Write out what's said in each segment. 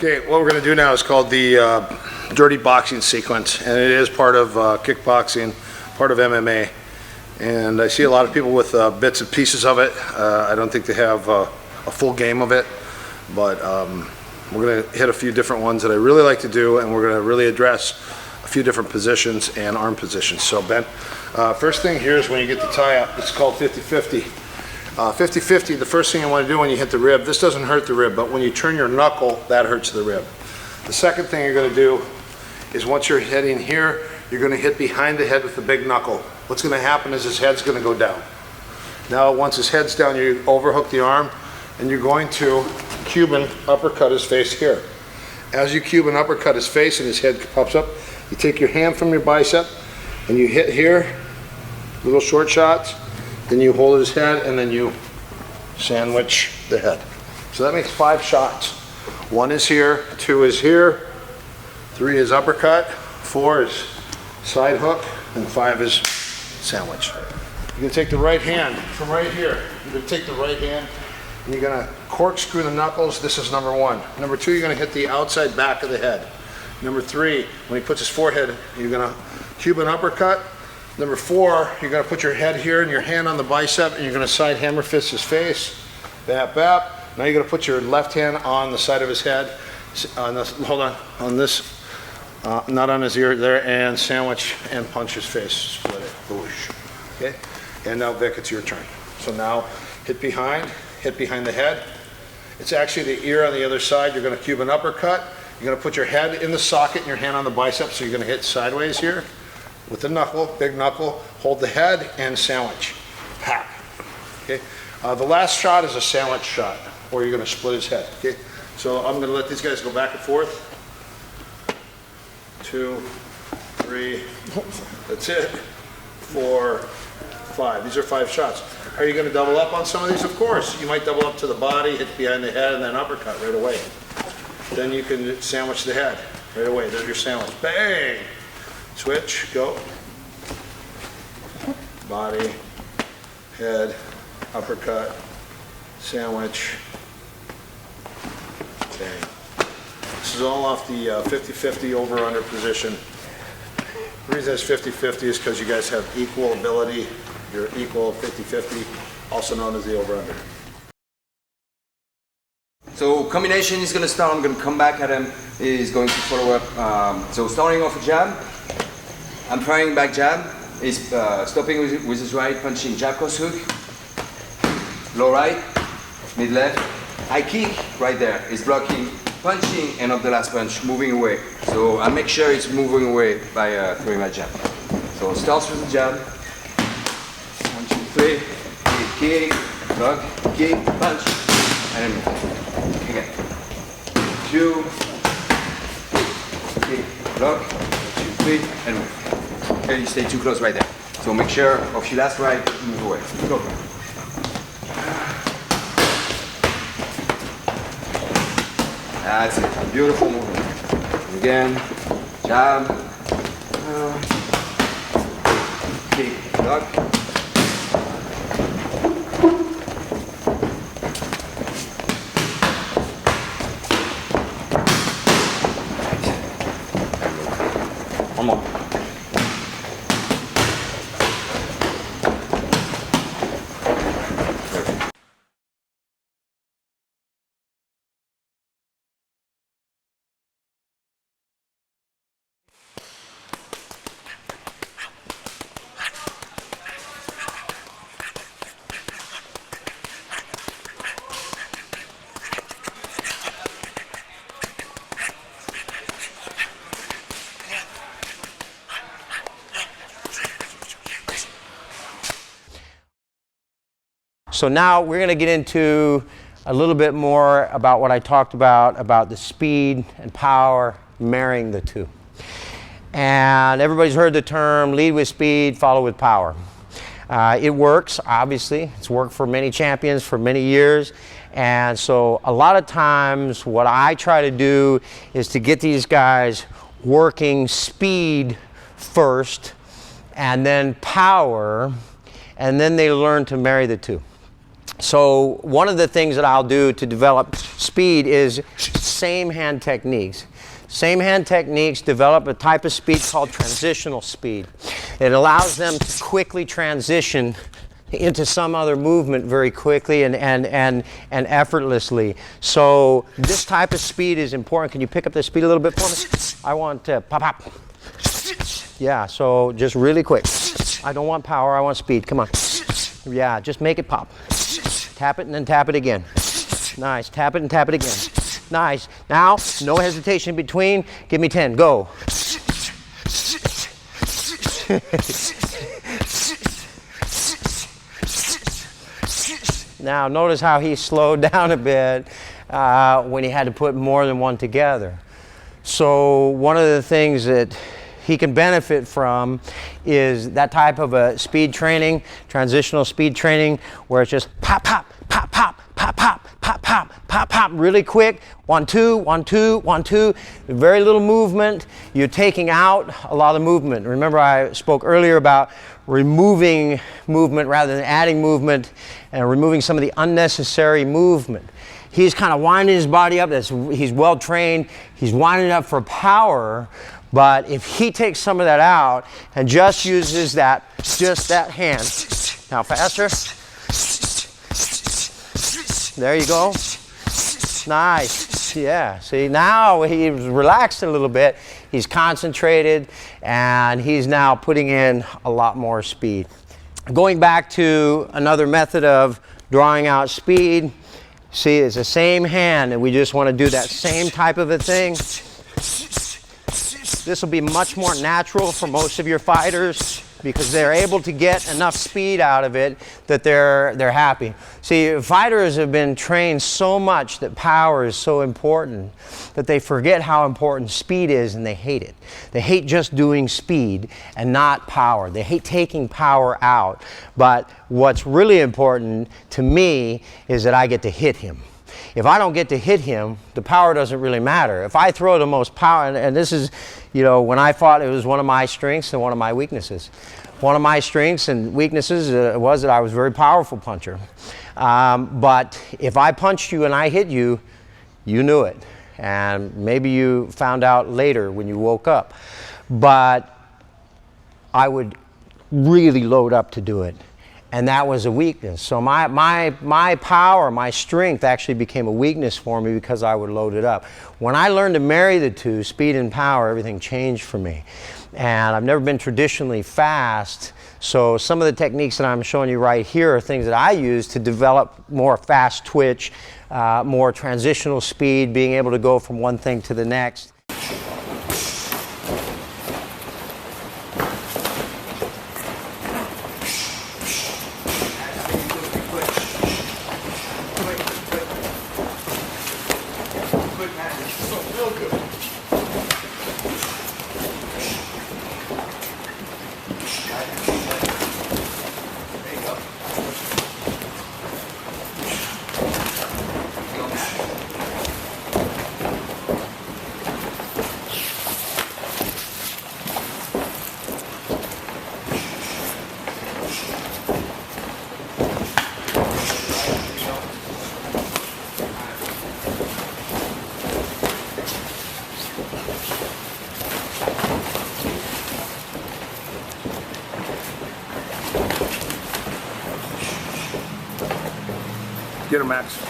Okay, what we're going to do now is called the dirty boxing sequence, and it is part of kickboxing, part of MMA. And I see a lot of people with bits and pieces of it. I don't think they have a full game of it, but we're going to hit a few different ones that I really like to do, and we're going to really address a few different positions and arm positions. So Ben, first thing here is when you get the tie up, it's called 50-50. 50-50, the first thing you want to do when you hit the rib, this doesn't hurt the rib, but when you turn your knuckle, that hurts the rib. The second thing you're going to do is once you're hitting here, you're going to hit behind the head with the big knuckle. What's going to happen is his head's going to go down. Now once his head's down, you overhook the arm, and you're going to Cuban uppercut his face here. As you Cuban uppercut his face and his head pops up, you take your hand from your bicep, and you hit here, little short shots, then you hold his head, and then you sandwich the head. So that makes 5 shots. 1 is here, 2 is here, 3 is uppercut, 4 is side hook, and 5 is sandwich. You're going to take the right hand from right here. You're going to take the right hand, and you're going to corkscrew the knuckles. This is number 1. Number 2, you're going to hit the outside back of the head. Number 3, when he puts his forehead, you're going to Cuban uppercut. Number 4, you're going to put your head here and your hand on the bicep, and you're going to side hammer fist his face. Bap, bap. Now you're going to put your left hand on the side of his head. On this, hold on this, not on his ear there, and sandwich and punch his face. Split it. Boosh. Okay? And now, Vic, it's your turn. So now hit behind the head. It's actually the ear on the other side. You're going to Cuban uppercut. You're going to put your head in the socket and your hand on the bicep, so you're going to hit sideways here. With the knuckle, big knuckle, hold the head and sandwich. Pap. Okay. The last shot is a sandwich shot, or you're going to split his head. Okay. So I'm going to let these guys go back and forth. 2, 3. That's it. 4, 5. These are 5 shots. Are you going to double up on some of these? Of course. You might double up to the body, hit behind the head, and then uppercut right away. Then you can sandwich the head right away. There's your sandwich. Bang. Switch, go. Body, head, uppercut, sandwich. Okay. This is all off the 50-50 over-under position. The reason it's 50-50 is because you guys have equal ability. You're equal 50-50, also known as the over-under. So combination is going to start. I'm going to come back at him. He's going to follow up. So starting off a jab. I'm firing back jab. He's stopping with his right, punching jab cross hook. Low right, mid left. High kick right there. He's blocking, punching, and of the last punch, moving away. So I make sure it's moving away by throwing my jab. So starts with the jab. 1, 2, 3. Kick, block, kick, punch, and then move. Again. 2. Kick, block, 2, 3, and move. Okay, you stay too close right there. So make sure of your last right, move away. Go. That's it. Beautiful movement. Again, jab, kick, block. One more. So now we're going to get into a little bit more about what I talked about the speed and power, marrying the two. And everybody's heard the term lead with speed, follow with power. It works, obviously. It's worked for many champions for many years. And so a lot of times what I try to do is to get these guys working speed first and then power, and then they learn to marry the two. So one of the things that I'll do to develop speed is same hand techniques. Same hand techniques develop a type of speed called transitional speed. It allows them to quickly transition into some other movement very quickly and effortlessly. So this type of speed is important. Can you pick up the speed a little bit for me? I want pop, pop. Yeah, so just really quick. I don't want power, I want speed. Come on. Yeah, just make it pop. Tap it and then tap it again. Nice. Tap it and tap it again. Nice. Now, no hesitation in between. Give me 10. Go. Now, notice how he slowed down a bit when he had to put more than one together. So one of the things that he can benefit from is that type of a speed training, transitional speed training, where it's just pop, pop, pop, pop, pop, pop, pop, pop, pop, pop, really quick. 1, 2, 1, 2, 1, 2. Very little movement. You're taking out a lot of movement. Remember, I spoke earlier about removing movement rather than adding movement, and removing some of the unnecessary movement. He's kind of winding his body up. He's well trained. He's winding up for power. But if he takes some of that out and just uses just that hand. Now faster. There you go. Nice. Yeah. See, now he's relaxed a little bit. He's concentrated, and he's now putting in a lot more speed. Going back to another method of drawing out speed. See, it's the same hand, and we just want to do that same type of a thing. This will be much more natural for most of your fighters because they're able to get enough speed out of it that they're happy. See, fighters have been trained so much that power is so important that they forget how important speed is, and they hate it. They hate just doing speed and not power. They hate taking power out. But what's really important to me is that I get to hit him. If I don't get to hit him, the power doesn't really matter. If I throw the most power, and this is, you know, when I fought, it was one of my strengths and one of my weaknesses. One of my strengths and weaknesses was that I was a very powerful puncher. But if I punched you and I hit you, you knew it. And maybe you found out later when you woke up. But I would really load up to do it. And that was a weakness. So my power, my strength actually became a weakness for me because I would load it up. When I learned to marry the two, speed and power, everything changed for me. And I've never been traditionally fast. So some of the techniques that I'm showing you right here are things that I use to develop more fast twitch, more transitional speed, being able to go from one thing to the next. Get him, Max.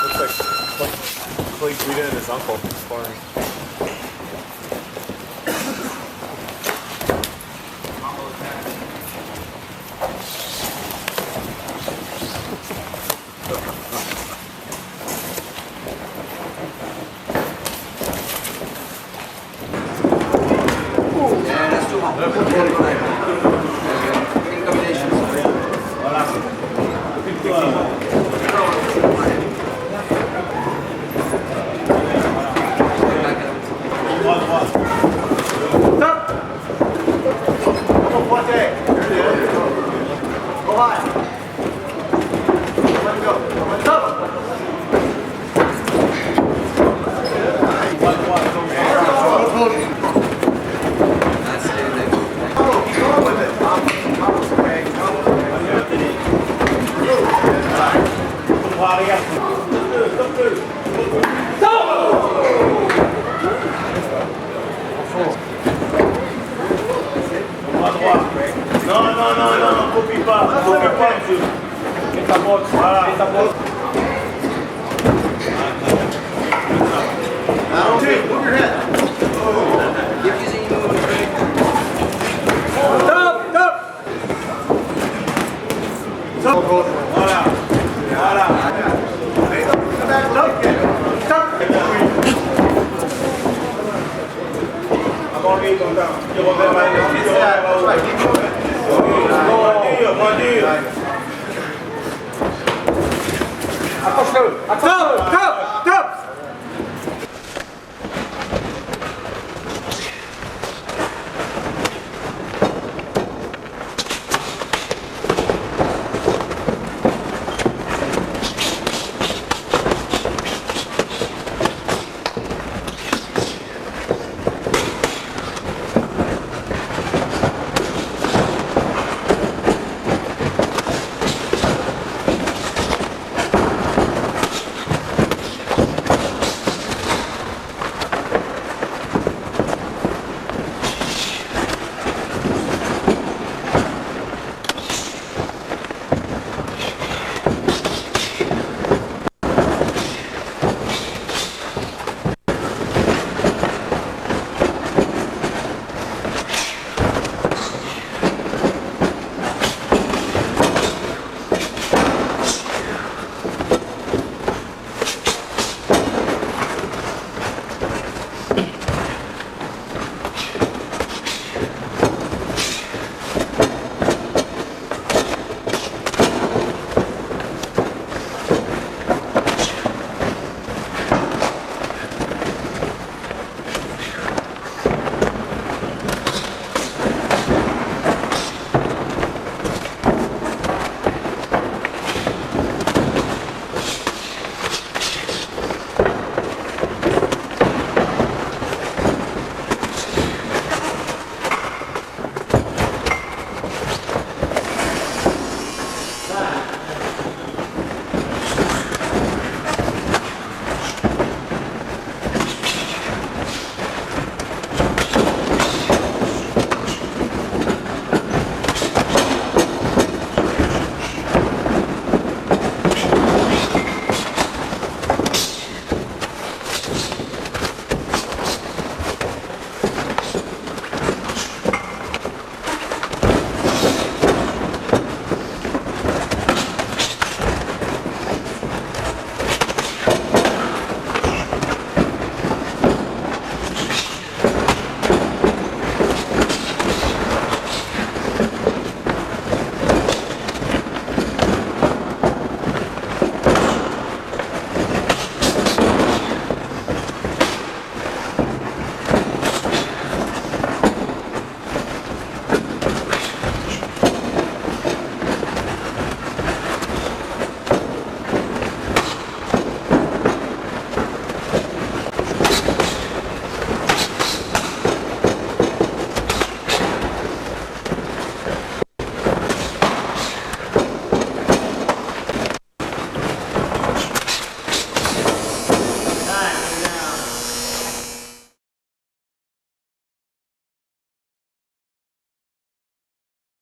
Looks like Clay Guida and his uncle sparring. Accroche-le. Accroche-le.